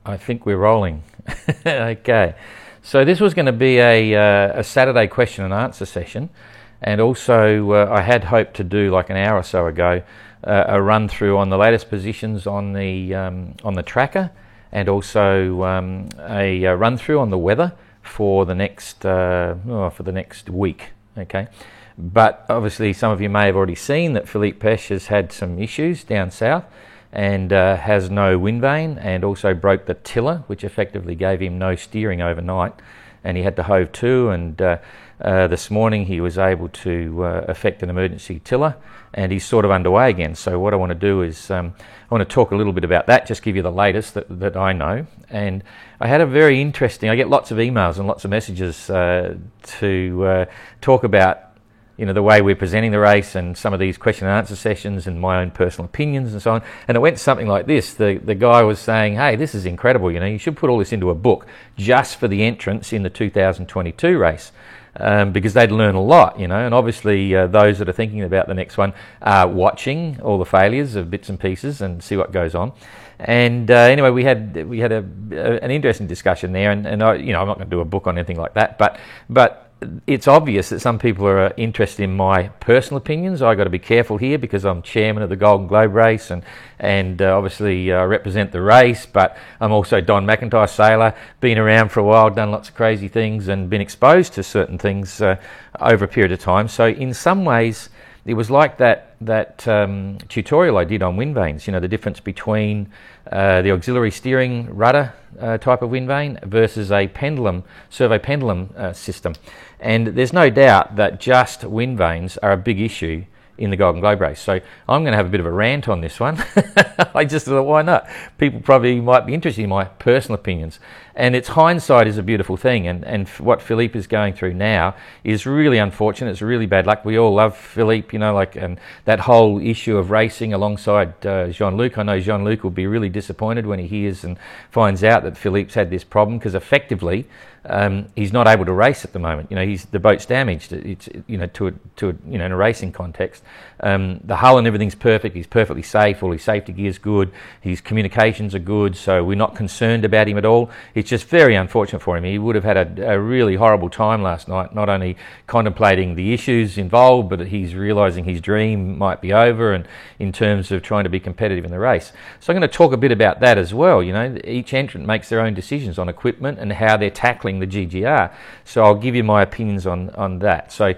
I think we're rolling. Okay. So this was going to be a Saturday question and answer session, and also I had hoped to do, like an hour or so ago, a run through on the latest positions on the tracker, and also a run through on the weather for the next week. Okay. But obviously some of you may have already seen that Philippe Pesce has had some issues down south, and has no wind vane, and also broke the tiller, which effectively gave him no steering overnight, and he had to hove to, and this morning he was able to effect an emergency tiller, and he's sort of underway again. So what I want to do is I want to talk a little bit about that, just give you the latest that I know. And I had a very interesting, I get lots of emails and lots of messages to talk about the way we're presenting the race and some of these question and answer sessions and my own personal opinions and so on. And it went something like this. The guy was saying, hey, this is incredible, you should put all this into a book just for the entrants in the 2022 race, because they'd learn a lot, and obviously those that are thinking about the next one are watching all the failures of bits and pieces and see what goes on. And anyway, we had an interesting discussion there, and I'm not going to do a book on anything like that, but it's obvious that some people are interested in my personal opinions. I've got to be careful here because I'm chairman of the Golden Globe race, and obviously I represent the race, but I'm also Don McIntyre sailor, been around for a while, done lots of crazy things and been exposed to certain things over a period of time. So in some ways it was like that tutorial I did on wind vanes, the difference between the auxiliary steering rudder type of wind vane versus a servo pendulum system. And there's no doubt that just wind vanes are a big issue in the Golden Globe race. So I'm going to have a bit of a rant on this one. I just thought, why not? People probably might be interested in my personal opinions. And hindsight is a beautiful thing. And what Philippe is going through now is really unfortunate. It's really bad luck. We all love Philippe, and that whole issue of racing alongside Jean-Luc. I know Jean-Luc will be really disappointed when he hears and finds out that Philippe's had this problem, because effectively he's not able to race at the moment. The boat's damaged. It's in a racing context. The hull and everything's perfect. He's perfectly safe. All his safety gear's good. His communications are good. So we're not concerned about him at all. It's just very unfortunate for him. He would have had a really horrible time last night, not only contemplating the issues involved, but he's realising his dream might be over, and in terms of trying to be competitive in the race. So I'm going to talk a bit about that as well. Each entrant makes their own decisions on equipment and how they're tackling the GGR. So I'll give you my opinions on that. So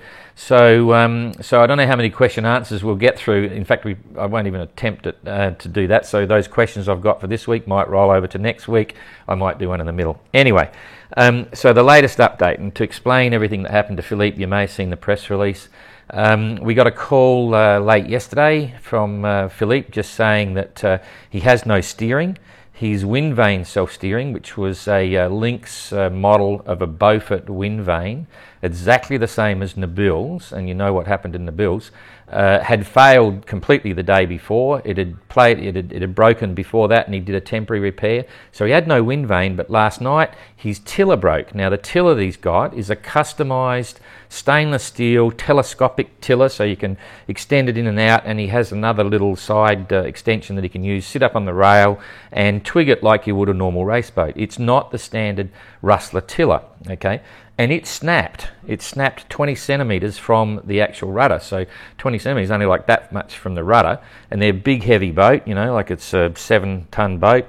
I don't know how many question answers we'll get through. In fact, I won't even attempt to do that. So those questions I've got for this week might roll over to next week. I might do one in the middle. Anyway, so the latest update, and to explain everything that happened to Philippe, you may have seen the press release. We got a call late yesterday from Philippe just saying that he has no steering. His wind vane self-steering, which was a Lynx model of a Beaufort wind vane, exactly the same as Nabil's, and you know what happened in Nabil's, had failed completely the day before. It had broken before that, and he did a temporary repair. So he had no wind vane, but last night his tiller broke. Now the tiller that he's got is a customised stainless steel telescopic tiller, so you can extend it in and out, and he has another little side extension that he can use, sit up on the rail and twig it like you would a normal race boat. It's not the standard Rustler tiller, okay? And it snapped 20 centimetres from the actual rudder. So 20 centimetres, only like that much from the rudder, and they're a big heavy boat, like it's a 7-ton boat,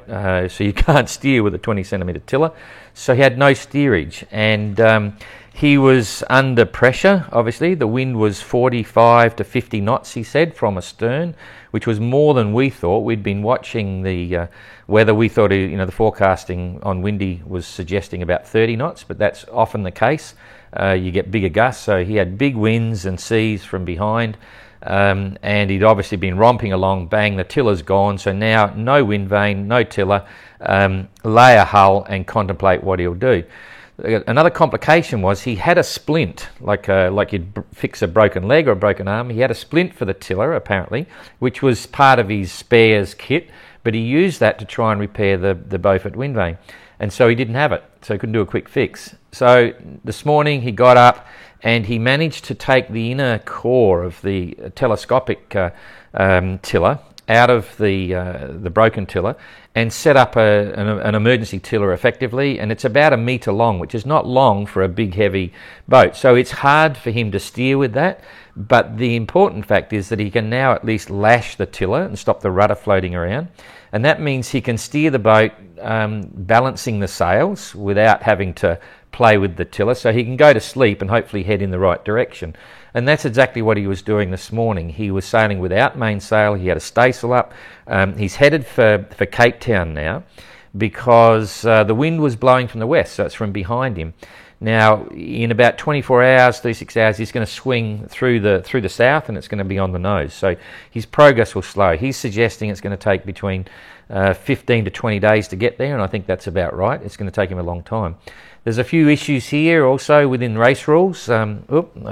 so you can't steer with a 20 centimetre tiller. So he had no steerage, and he was under pressure. Obviously the wind was 45 to 50 knots, he said, from astern, which was more than we thought. We'd been watching the weather. We thought the forecasting on windy was suggesting about 30 knots, but that's often the case. You get bigger gusts, so he had big winds and seas from behind, and he'd obviously been romping along. Bang, the tiller's gone, so now no wind vane, no tiller. Lay a hull and contemplate what he'll do. Another complication was he had a splint, like you'd fix a broken leg or a broken arm. He had a splint for the tiller, apparently, which was part of his spares kit, but he used that to try and repair the Beaufort wind vane. And so he didn't have it, so he couldn't do a quick fix. So this morning he got up and he managed to take the inner core of the telescopic tiller out of the broken tiller and set up an emergency tiller effectively, and it's about 1 metre long, which is not long for a big heavy boat. So it's hard for him to steer with that, but the important fact is that he can now at least lash the tiller and stop the rudder floating around, and that means he can steer the boat balancing the sails without having to play with the tiller, so he can go to sleep and hopefully head in the right direction. And that's exactly what he was doing this morning. He was sailing without mainsail. He had a staysail up. He's headed for Cape Town now because the wind was blowing from the west, so it's from behind him. Now, in about 24 hours, 36 hours, he's going to swing through the south, and it's going to be on the nose. So his progress will slow. He's suggesting it's going to take between 15 to 20 days to get there, and I think that's about right. It's going to take him a long time. There's a few issues here also within race rules. I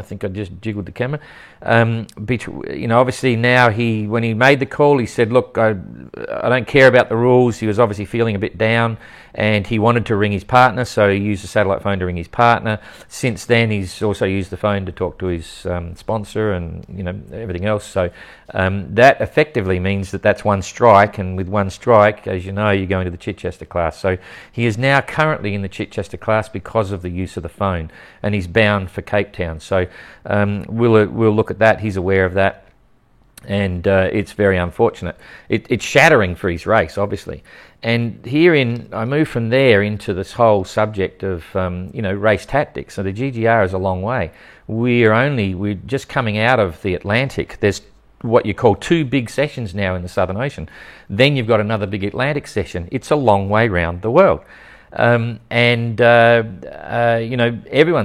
think I just jiggled the camera. Obviously now when he made the call, he said, look, I don't care about the rules. He was obviously feeling a bit down, and he wanted to ring his partner, so he used the satellite phone to ring his partner. Since then, he's also used the phone to talk to his sponsor and everything else. So that effectively means that that's one strike, and with one strike, as you know, you go into the Chichester class. So he is now currently in the Chichester class because of the use of the phone, and he's bound for Cape Town. So we'll look at that. He's aware of that, and it's very unfortunate. It's shattering for his race, obviously. And I move from there into this whole subject of race tactics. So the GGR is a long way. We're just coming out of the Atlantic. There's what you call 2 big sessions now in the Southern Ocean. Then you've got another big Atlantic session. It's a long way round the world. Everyone's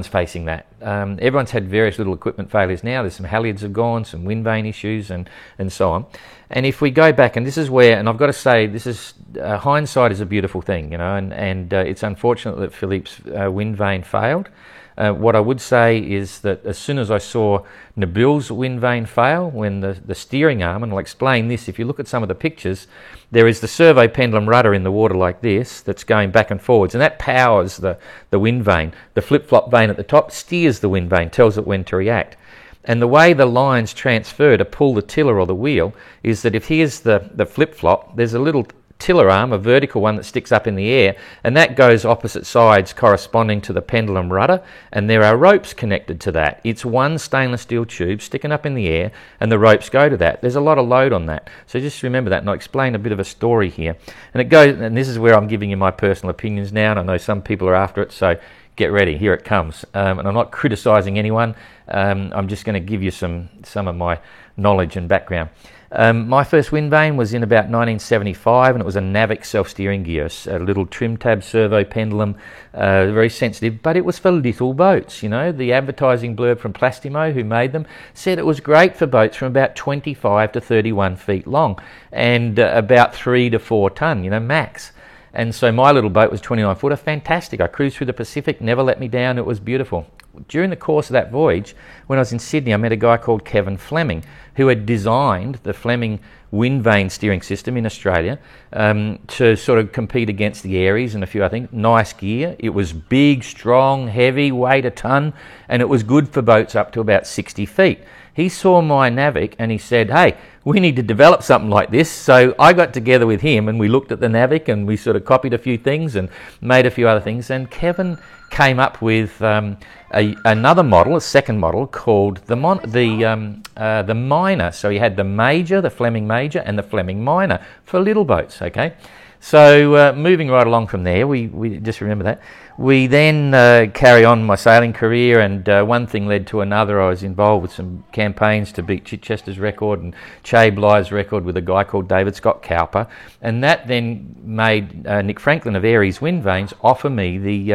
facing that. Everyone's had various little equipment failures now. There's some halyards have gone, some wind vane issues, and so on. And if we go back, and this is where, and I've got to say, this is hindsight is a beautiful thing, and it's unfortunate that Philippe's wind vane failed. What I would say is that as soon as I saw Nabil's wind vane fail, when the steering arm, and I'll explain this, if you look at some of the pictures, there is the servo pendulum rudder in the water like this that's going back and forwards, and that powers the wind vane. The flip-flop vane at the top steers the wind vane, tells it when to react. And the way the lines transfer to pull the tiller or the wheel is that if here's the flip-flop, there's a little tiller arm, a vertical one that sticks up in the air, and that goes opposite sides corresponding to the pendulum rudder, and there are ropes connected to that. It's one stainless steel tube sticking up in the air, and the ropes go to that. There's a lot of load on that, so just remember that, and I'll explain a bit of a story here. And this is where I'm giving you my personal opinions now, and I know some people are after it, so get ready, here it comes. And I'm not criticising anyone, I'm just going to give you some of my knowledge and background. My first wind vane was in about 1975, and it was a Navic self-steering gear, a little trim tab servo pendulum, very sensitive, but it was for little boats. The advertising blurb from Plastimo, who made them, said it was great for boats from about 25 to 31 feet long and about 3 to 4 tonne, max. And so my little boat was 29 footer, fantastic. I cruised through the Pacific, never let me down, it was beautiful. During the course of that voyage, when I was in Sydney, I met a guy called Kevin Fleming, who had designed the Fleming wind vane steering system in Australia to sort of compete against the Aries and a few other things. Nice gear. It was big, strong, heavy, weighed a tonne, and it was good for boats up to about 60 feet. He saw my Navic and he said, hey, we need to develop something like this. So I got together with him and we looked at the Navic and we sort of copied a few things and made a few other things. And Kevin came up with another model, a second model, called the Minor. So he had the Major, the Fleming Major, and the Fleming Minor for little boats, okay? So moving right along from there, we just remember that. We then carry on my sailing career, and one thing led to another. I was involved with some campaigns to beat Chichester's record and Che Blythe's record with a guy called David Scott Cowper, and that then made Nick Franklin of Aries Wind Vanes offer me the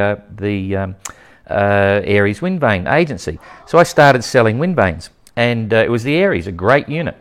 Aries Wind Vane agency. So I started selling wind vanes, and it was the Aries, a great unit.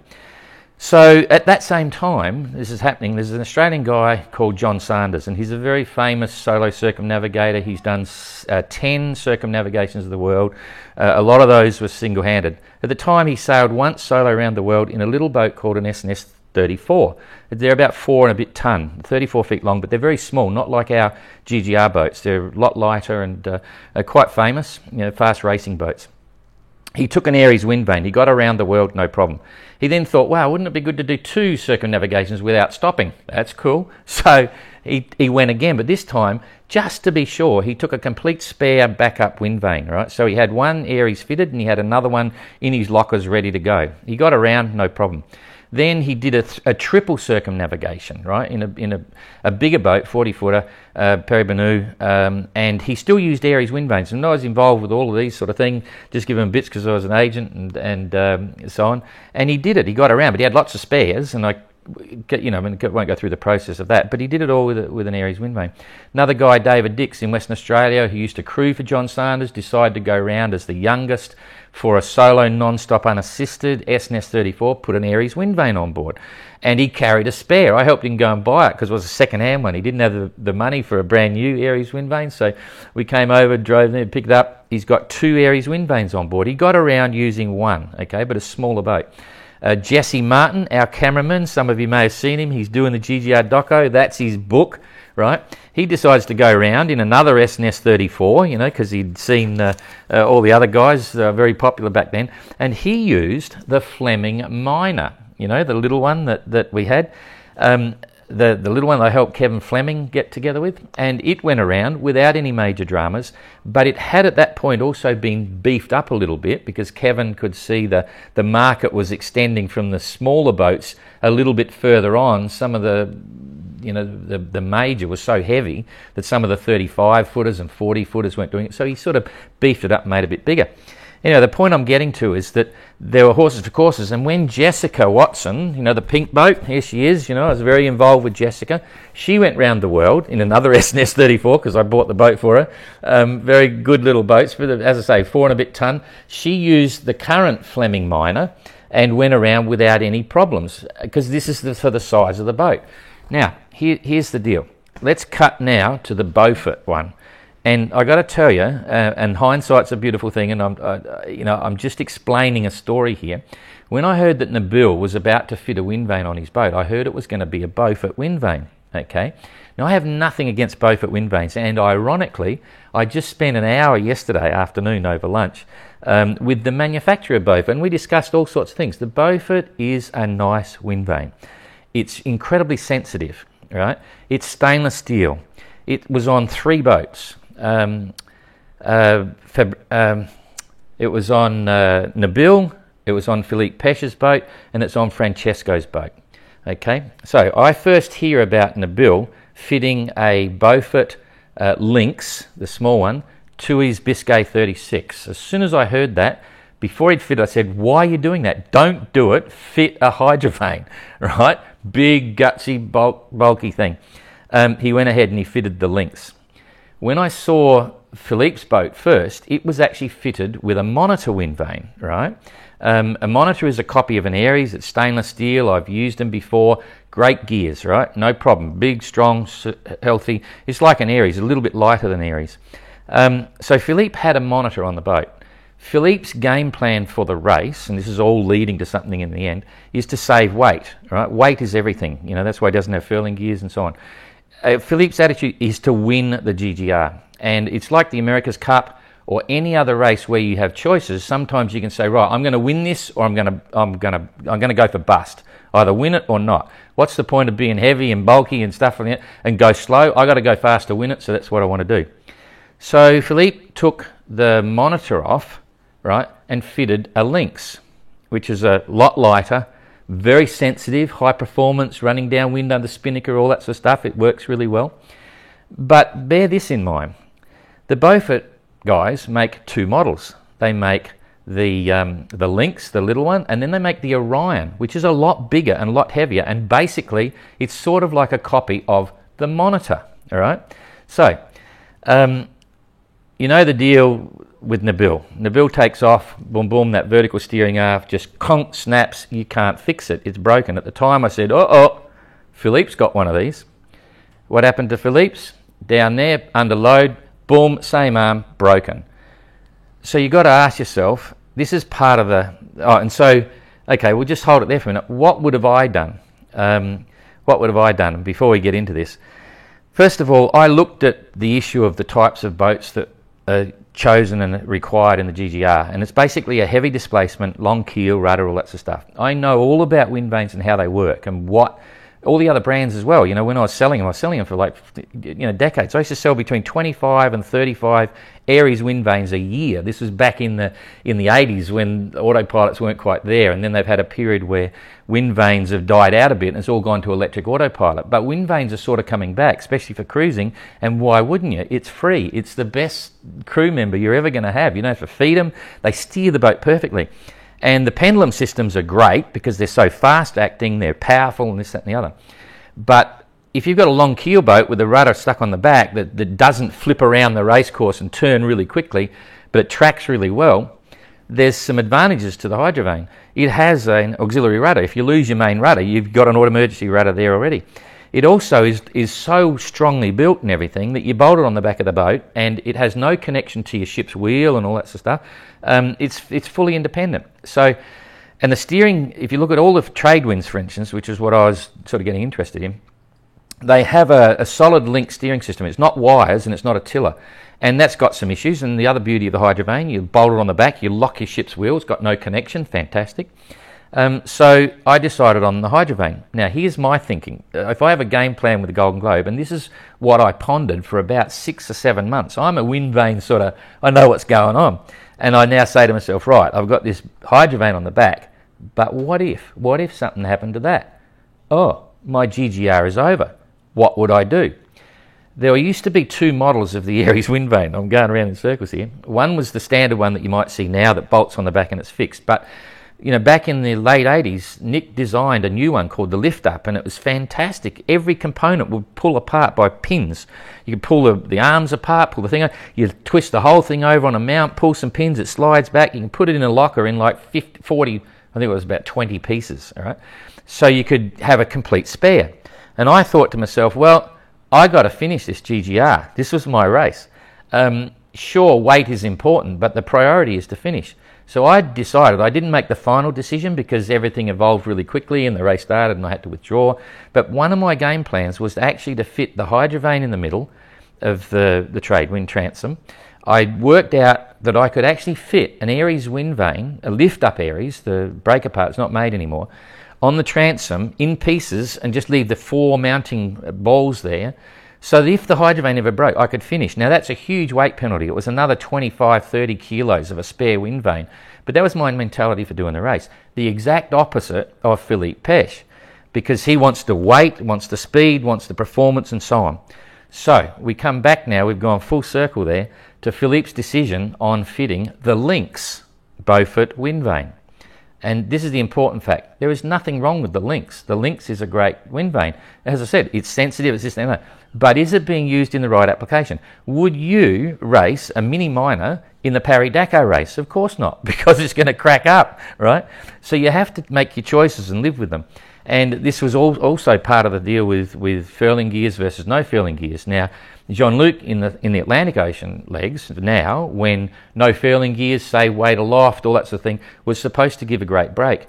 So at that same time, this is happening, there's an Australian guy called John Sanders, and he's a very famous solo circumnavigator. He's done 10 circumnavigations of the world. A lot of those were single-handed. At the time, he sailed once solo around the world in a little boat called an S&S 34. They're about 4 and a bit tonne, 34 feet long, but they're very small, not like our GGR boats. They're a lot lighter and are quite famous, fast racing boats. he took an Aries wind vane. He got around the world, no problem. He then thought, wow, wouldn't it be good to do 2 circumnavigations without stopping? That's cool. So he went again, but this time, just to be sure, he took a complete spare backup wind vane, right? So he had one Aries fitted and he had another one in his lockers ready to go. He got around, no problem. Then he did a triple circumnavigation, right, in a bigger boat, 40-footer, Peribanu, and he still used Aries wind vanes. And I was involved with all of these sort of things, just giving him bits because I was an agent and so on. And he did it. He got around, but he had lots of spares, and I won't go through the process of that, but he did it all with an Aries wind vane. Another guy, David Dix in Western Australia, who used to crew for John Sanders, decided to go around as the youngest for a solo non-stop unassisted SNES 34, put an Aries wind vane on board. And he carried a spare. I helped him go and buy it because it was a second-hand one. He didn't have the money for a brand new Aries wind vane, so we came over, drove there, picked it up. He's got 2 Aries wind vanes on board. He got around using one, okay, but a smaller boat. Jesse Martin, our cameraman, some of you may have seen him. He's doing the GGR doco. That's his book, right? He decides to go around in another SNES 34, because he'd seen all the other guys, very popular back then. And he used the Fleming Minor, the little one that we had. The little one I helped Kevin Fleming get together with, and it went around without any major dramas, but it had at that point also been beefed up a little bit because Kevin could see the market was extending from the smaller boats a little bit further on. Some of the major was so heavy that some of the 35-footers and 40-footers weren't doing it, so he sort of beefed it up and made it a bit bigger. Anyway, the point I'm getting to is that there were horses for courses, and when Jessica Watson, the pink boat, here she is, I was very involved with Jessica. She went round the world in another SNES 34 because I bought the boat for her. Very good little boats, but as I say, 4 and a bit ton. She used the current Fleming Minor and went around without any problems because this is for the size of the boat. Now, here's the deal. Let's cut now to the Beaufort one. And I got to tell you, and hindsight's a beautiful thing, and I'm just explaining a story here. When I heard that Nabil was about to fit a wind vane on his boat, I heard it was going to be a Beaufort wind vane. Okay. Now I have nothing against Beaufort wind vanes, and ironically, I just spent an hour yesterday afternoon over lunch with the manufacturer of Beaufort, and we discussed all sorts of things. The Beaufort is a nice wind vane. It's incredibly sensitive, right? It's stainless steel. It was on 3 boats. It was on Nabil, it was on Philippe Peche's boat, and it's on Francesco's boat. Okay, so I first hear about Nabil fitting a Beaufort Lynx, the small one, to his Biscay 36. As soon as I heard that, before he'd fit, I said, why are you doing that? Don't do it. Fit a hydrovane, right? Big, gutsy, bulky thing. He went ahead and he fitted the Lynx. When I saw Philippe's boat first, it was actually fitted with a Monitor wind vane, right? A Monitor is a copy of an Aries. It's stainless steel. I've used them before. Great gears, right? No problem. Big, strong, healthy. It's like an Aries, a little bit lighter than Aries. So Philippe had a Monitor on the boat. Philippe's game plan for the race, and this is all leading to something in the end, is to save weight, right? Weight is everything. That's why he doesn't have furling gears and so on. Philippe's attitude is to win the GGR, and it's like the America's Cup or any other race where you have choices. Sometimes you can say, right, I'm going to win this, or I'm going to go for bust. Either win it or not. What's the point of being heavy and bulky and stuff like that and go slow? I got to go fast to win it, so that's what I want to do. So Philippe took the Monitor off, right, and fitted a Lynx, which is a lot lighter. Very sensitive, high performance, running downwind under spinnaker, all that sort of stuff. It works really well. But bear this in mind. The Beaufort guys make 2 models. They make the Lynx, the little one, and then they make the Orion, which is a lot bigger and a lot heavier. And basically, it's sort of like a copy of the Monitor, all right? So, the deal with Nabil. Nabil takes off, boom, boom, that vertical steering aft just conk, snaps, you can't fix it, it's broken. At the time I said, Philippe's got one of these. What happened to Philippe's? Down there, under load, boom, same arm, broken. So you got to ask yourself, this is part of we'll just hold it there for a minute. What would have I done? Before we get into this? First of all, I looked at the issue of the types of boats that chosen and required in the GGR, and it's basically a heavy displacement, long keel, rudder, all that sort of stuff. I know all about wind vanes and how they work and what all the other brands as well. You know, when I was selling them for like, you know, decades. I used to sell between 25 and 35 Aries wind vanes a year. This was back in the 80s when autopilots weren't quite there, and then they've had a period where wind vanes have died out a bit and it's all gone to electric autopilot. But wind vanes are sort of coming back, especially for cruising, and why wouldn't you? It's free. It's the best crew member you're ever going to have. You don't have to feed them. They steer the boat perfectly. And the pendulum systems are great because they're so fast acting, they're powerful, and this, that, and the other. But if you've got a long keel boat with a rudder stuck on the back that doesn't flip around the race course and turn really quickly, but it tracks really well, there's some advantages to the Hydrovane. It has an auxiliary rudder. If you lose your main rudder, you've got an auto emergency rudder there already. It also is so strongly built and everything that you bolt it on the back of the boat, and it has no connection to your ship's wheel and all that sort of stuff. It's fully independent. So, and the steering, if you look at all the trade winds, for instance, which is what I was sort of getting interested in, they have a solid link steering system. It's not wires and it's not a tiller. And that's got some issues. And the other beauty of the Hydrovane, you bolt it on the back, you lock your ship's wheel, it's got no connection, fantastic. So I decided on the Hydrovane. Now here's my thinking. If I have a game plan with the Golden Globe, and this is what I pondered for about 6 or 7 months. I'm a wind vane sort of, I know what's going on. And I now say to myself, right, I've got this Hydrovane on the back, but what if something happened to that? Oh, my GGR is over. What would I do? There used to be 2 models of the Aries wind vane. I'm going around in circles here. One was the standard one that you might see now that bolts on the back and it's fixed. But you know, back in the late 80s, Nick designed a new one called the Lift Up, and it was fantastic. Every component would pull apart by pins. You could pull the arms apart, pull the thing out, you twist the whole thing over on a mount, pull some pins, it slides back. You can put it in a locker in like 40, I think it was about 20 pieces, all right? So you could have a complete spare. And I thought to myself, well, I got to finish this GGR. This was my race. Sure, weight is important, but the priority is to finish. So I decided, I didn't make the final decision because everything evolved really quickly and the race started and I had to withdraw. But one of my game plans was actually to fit the Hydrovane in the middle of the trade wind transom. I worked out that I could actually fit an Aries wind vane, a lift-up Aries, the breaker part's not made anymore, on the transom in pieces and just leave the 4 mounting balls there, so that if the Hydrovane ever broke, I could finish. Now that's a huge weight penalty. It was another 25, 30 kilos of a spare wind vane. But that was my mentality for doing the race. The exact opposite of Philippe Peche, because he wants the weight, wants the speed, wants the performance and so on. So we come back now, we've gone full circle there, to Philippe's decision on fitting the Lynx Beaufort wind vane. And this is the important fact. There is nothing wrong with the Lynx. The Lynx is a great wind vane. As I said, it's sensitive, it's this and that. But is it being used in the right application? Would you race a Mini Minor in the Paris-Dakar race? Of course not, because it's going to crack up, right? So you have to make your choices and live with them. And this was also part of the deal with furling gears versus no furling gears. Now, Jean-Luc in the Atlantic Ocean legs now, when no furling gears, say weight aloft, all that sort of thing, was supposed to give a great break.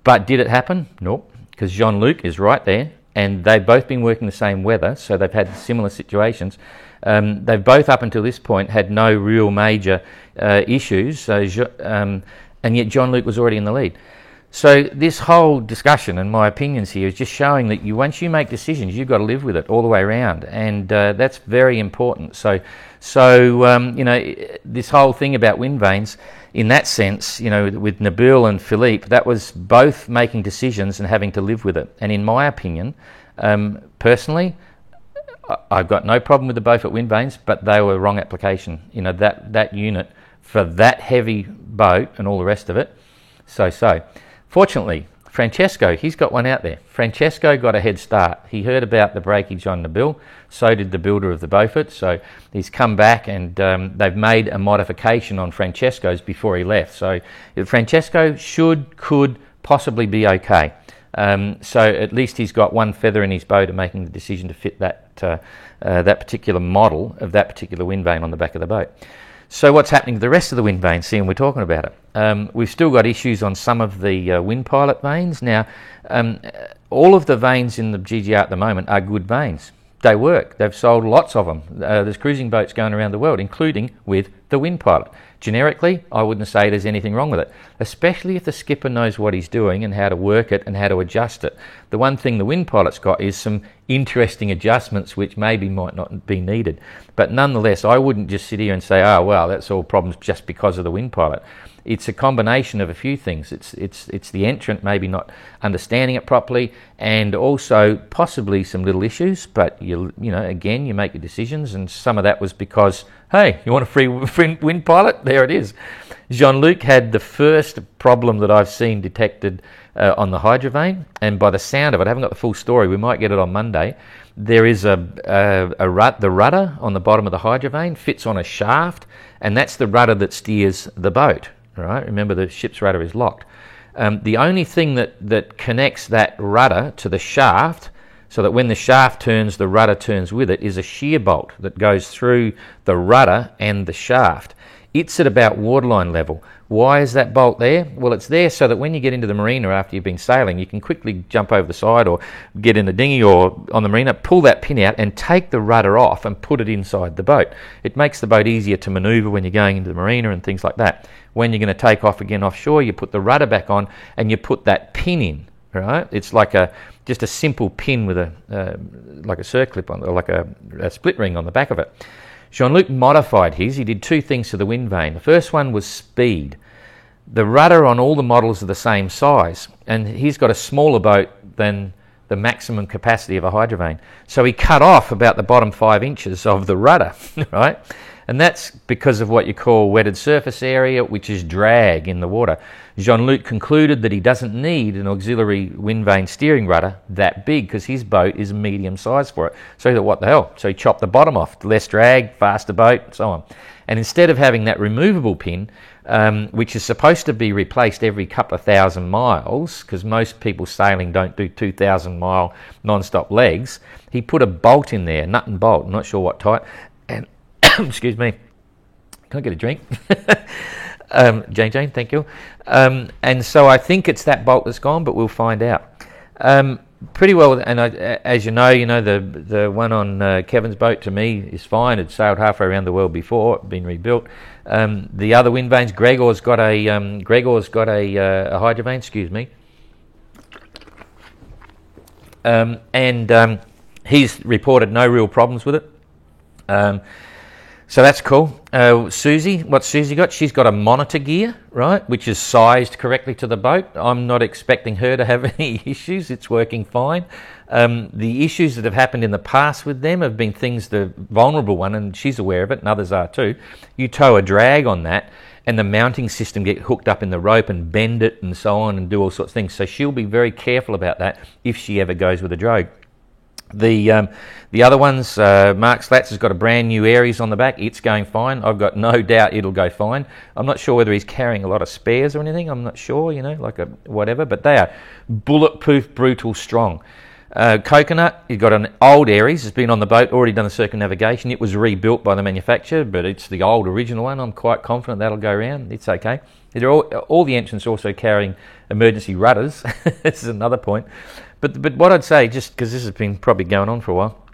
But did it happen? Nope, because Jean-Luc is right there, and they've both been working the same weather, so they've had similar situations. They've both, up until this point, had no real major issues, so, and yet Jean-Luc was already in the lead. So this whole discussion and my opinions here is just showing that once you make decisions, you've got to live with it all the way around, and that's very important. So you know, this whole thing about wind vanes, in that sense, you know, with Nabil and Philippe, that was both making decisions and having to live with it. And in my opinion, personally, I've got no problem with the Beaufort wind vanes, but they were wrong application. You know, that unit for that heavy boat and all the rest of it. So. Fortunately, Francesco, he's got one out there. Francesco got a head start. He heard about the breakage on Nabil, so did the builder of the Beaufort. So he's come back and they've made a modification on Francesco's before he left. So Francesco could possibly be okay. So at least he's got one feather in his bow to making the decision to fit that particular model of that particular wind vane on the back of the boat. So what's happening to the rest of the wind vanes, seeing we're talking about it? We've still got issues on some of the wind pilot vanes. Now, all of the vanes in the GGR at the moment are good vanes, They work. They've sold lots of them. There's cruising boats going around the world, including with the Wind Pilot. Generically, I wouldn't say there's anything wrong with it, especially if the skipper knows what he's doing and how to work it and how to adjust it. The one thing the Wind Pilot's got is some interesting adjustments which maybe might not be needed. But nonetheless, I wouldn't just sit here and say, oh, well, that's all problems just because of the Wind Pilot. It's a combination of a few things. It's the entrant maybe not understanding it properly, and also possibly some little issues. But you know, again, you make your decisions, and some of that was because, hey, you want a free Wind Pilot? There it is. Jean-Luc had the first problem that I've seen detected on the Hydrovane, and by the sound of it, I haven't got the full story. We might get it on Monday. There is the rudder on the bottom of the Hydrovane fits on a shaft, and that's the rudder that steers the boat. Right? Remember, the ship's rudder is locked. The only thing that connects that rudder to the shaft, so that when the shaft turns, the rudder turns with it, is a shear bolt that goes through the rudder and the shaft. It's at about waterline level. Why is that bolt there? Well, it's there so that when you get into the marina after you've been sailing, you can quickly jump over the side or get in the dinghy or on the marina, pull that pin out and take the rudder off and put it inside the boat. It makes the boat easier to manoeuvre when you're going into the marina and things like that. When you're going to take off again offshore, you put the rudder back on and you put that pin in. Right? It's like just a simple pin with like a circlip on, or like a split ring on the back of it. Jean-Luc modified his. He did two things to the wind vane. The first one was speed. The rudder on all the models are the same size, and he's got a smaller boat than the maximum capacity of a Hydrovane. So he cut off about the bottom 5 inches of the rudder, right? And that's because of what you call wetted surface area, which is drag in the water. Jean-Luc concluded that he doesn't need an auxiliary wind vane steering rudder that big because his boat is medium size for it. So he thought, what the hell? So he chopped the bottom off, less drag, faster boat, so on. And instead of having that removable pin, which is supposed to be replaced every couple of thousand miles, because most people sailing don't do 2,000 mile non-stop legs, he put a bolt in there, nut and bolt, I'm not sure what type, and excuse me, can I get a drink? Jane, thank you. And so I think it's that bolt that's gone, but we'll find out. Pretty well, and as you know, the one on Kevin's boat to me is fine. It sailed halfway around the world before, been rebuilt. The other wind vanes, Gregor's got a Hydrovane, excuse me, and he's reported no real problems with it. So that's cool. Susie, what's Susie got? She's got a monitor gear, right, which is sized correctly to the boat. I'm not expecting her to have any issues. It's working fine. The issues that have happened in the past with them have been things, the vulnerable one, and she's aware of it, and others are too. You tow a drag on that, and the mounting system get hooked up in the rope and bend it and so on and do all sorts of things. So she'll be very careful about that if she ever goes with a drag. The other ones, Mark Slats has got a brand new Aries on the back. It's going fine. I've got no doubt it'll go fine. I'm not sure whether he's carrying a lot of spares or anything. I'm not sure, like a whatever. But they are bulletproof, brutal, strong. Coconut, he's got an old Aries. It's been on the boat, already done the circumnavigation. It was rebuilt by the manufacturer, but it's the old original one. I'm quite confident that'll go around. It's okay. They're all the entrants also carrying emergency rudders. This is another point. But what I'd say, just because this has been probably going on for a while,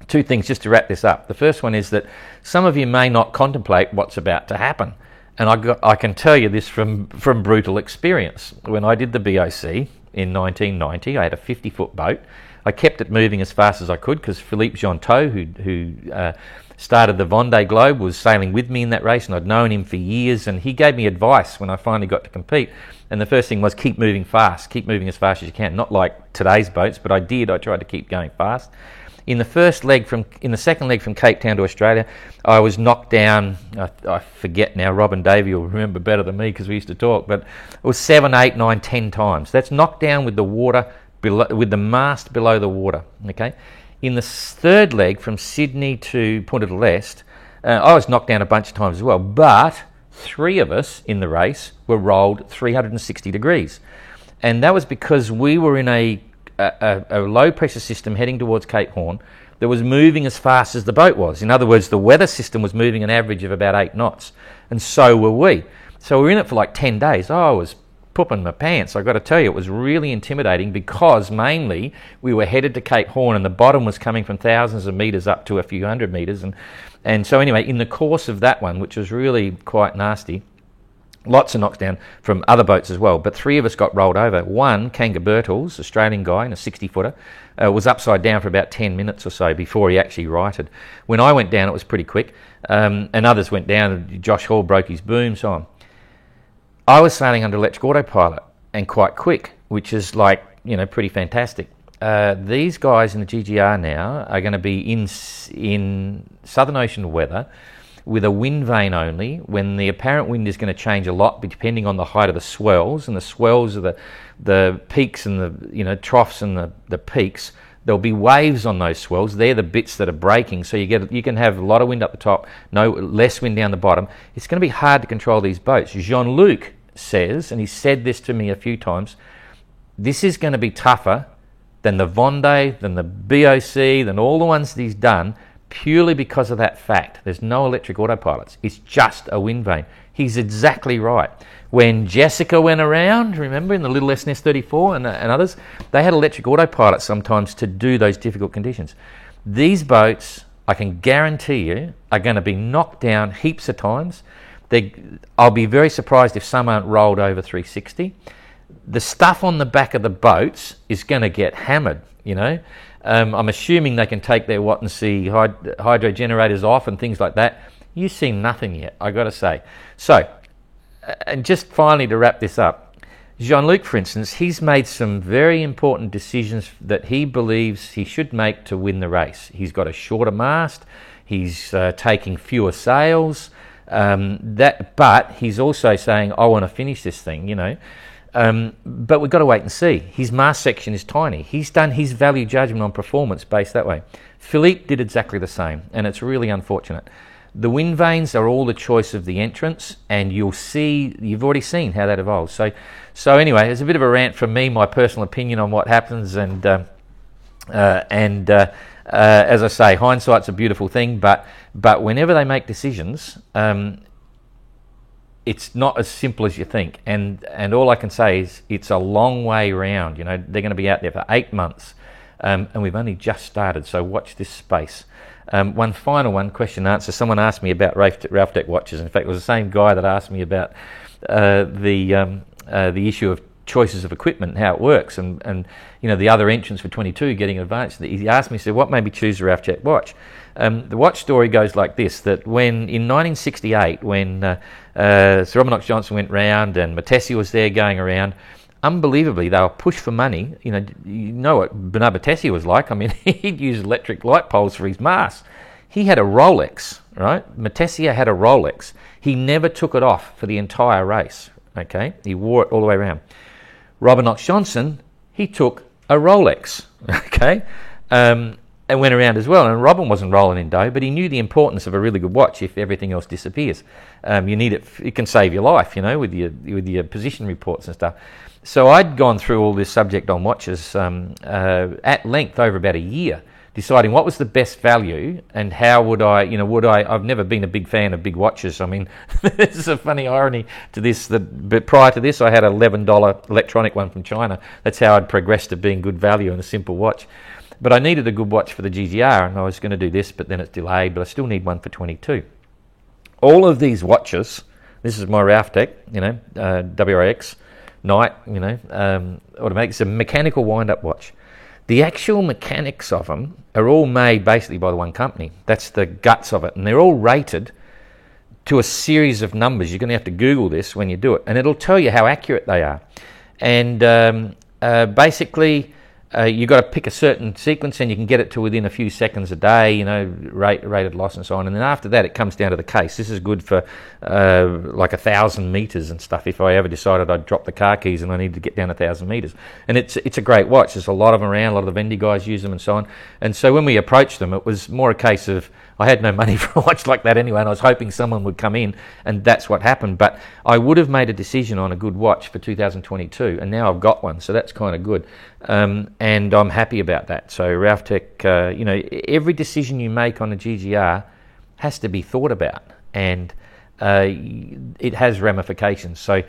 two things just to wrap this up. The first one is that some of you may not contemplate what's about to happen. And I can tell you this from brutal experience. When I did the BOC in 1990, I had a 50-foot boat. I kept it moving as fast as I could because Philippe Jonteau, who started the Vendée Globe, was sailing with me in that race, and I'd known him for years, and he gave me advice when I finally got to compete. And the first thing was keep moving fast, keep moving as fast as you can. Not like today's boats, but I tried to keep going fast. In the second leg from Cape Town to Australia, I was knocked down. I forget now. Rob and Davey will remember better than me because we used to talk. But it was 7, 8, 9, 10 times. That's knocked down with the water below, with the mast below the water. Okay. In the third leg from Sydney to Punta del Este, I was knocked down a bunch of times as well. But 3 of us in the race were rolled 360 degrees, and that was because we were in a low pressure system heading towards Cape Horn that was moving as fast as the boat was. In other words, the weather system was moving an average of about 8 knots, and so were we. So we were in it for like 10 days. I was pooping my pants. I've got to tell you, it was really intimidating because mainly we were headed to Cape Horn and the bottom was coming from thousands of metres up to a few hundred metres. And so anyway, in the course of that one, which was really quite nasty, lots of knocks down from other boats as well, but 3 of us got rolled over. One, Kanga Birtles, Australian guy in a 60-footer, was upside down for about 10 minutes or so before he actually righted. When I went down, it was pretty quick, and others went down. Josh Hall broke his boom, so on. I was sailing under electric autopilot and quite quick, which is like, pretty fantastic. These guys in the GGR now are going to be in Southern Ocean weather with a wind vane only, when the apparent wind is going to change a lot depending on the height of the swells, and the swells are the peaks and the troughs and the peaks. There'll be waves on those swells. They're the bits that are breaking, so you can have a lot of wind up the top, less wind down the bottom. It's going to be hard to control these boats. Jean-Luc says, and he said this to me a few times, this is going to be tougher than the Vendée, than the BOC, than all the ones that he's done, purely because of that fact. There's no electric autopilots. It's just a wind vane. He's exactly right. When Jessica went around, remember, in the little SNS 34 and others, they had electric autopilots sometimes to do those difficult conditions. These boats, I can guarantee you, are going to be knocked down heaps of times. I'll be very surprised if some aren't rolled over 360. The stuff on the back of the boats is going to get hammered, I'm assuming they can take their Wattense hydro generators off and things like that. You've seen nothing yet, I got to say. So, and just finally to wrap this up, Jean-Luc, for instance, he's made some very important decisions that he believes he should make to win the race. He's got a shorter mast, he's taking fewer sails, but he's also saying, I want to finish this thing, but we've got to wait and see. His mast section is tiny. He's done his value judgment on performance based that way. Philippe did exactly the same, and it's really unfortunate. The wind vanes are all the choice of the entrants, and you've already seen how that evolves. So anyway, it's a bit of a rant from me, my personal opinion on what happens, and as I say, hindsight's a beautiful thing, but whenever they make decisions, it's not as simple as you think, and all I can say is it's a long way round. They're going to be out there for 8 months, and we've only just started, so watch this space. One final question and answer. Someone asked me about Ralph-Tec watches. In fact, it was the same guy that asked me about the issue of choices of equipment and how it works, and the other entrants for 22 getting advanced. He asked me, he said, what made me choose a Ralph-Tec watch? The watch story goes like this, that when in 1968, when Sir Robert Knox-Johnson went round and Matesi was there going around, unbelievably, they were pushed for money. You know what Bernard Matesi was like. I mean, he'd use electric light poles for his mast. He had a Rolex, right? Matesi had a Rolex. He never took it off for the entire race, okay? He wore it all the way around. Robert Knox-Johnson, he took a Rolex, okay? And went around as well. And Robin wasn't rolling in dough, but he knew the importance of a really good watch if everything else disappears. You need it. It can save your life, with your position reports and stuff. So I'd gone through all this subject on watches at length over about a year, deciding what was the best value and how would I. I've never been a big fan of big watches. I mean, there's a funny irony to this. But prior to this, I had an $11 electronic one from China. That's how I'd progressed to being good value and a simple watch. But I needed a good watch for the GGR, and I was going to do this, but then it's delayed, but I still need one for 22. All of these watches, this is my Ralph-Tec, WRX, Night, automatic. It's a mechanical wind-up watch. The actual mechanics of them are all made basically by the one company. That's the guts of it, and they're all rated to a series of numbers. You're going to have to Google this when you do it, and it'll tell you how accurate they are. And basically, you've got to pick a certain sequence and you can get it to within a few seconds a day, rated loss and so on. And then after that, it comes down to the case. This is good for like 1,000 metres and stuff. If I ever decided I'd drop the car keys and I needed to get down 1,000 metres. And it's a great watch. There's a lot of them around. A lot of the Vendy guys use them and so on. And so when we approached them, it was more a case of I had no money for a watch like that anyway, and I was hoping someone would come in, and that's what happened. But I would have made a decision on a good watch for 2022, and now I've got one, so that's kind of good. And I'm happy about that. So Ralph-Tec, every decision you make on a GGR has to be thought about. And it has ramifications. So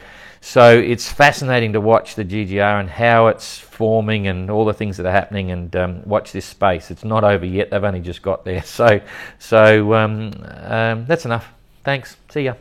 it's fascinating to watch the GGR and how it's forming and all the things that are happening, and watch this space. It's not over yet. They've only just got there. So that's enough. Thanks. See ya.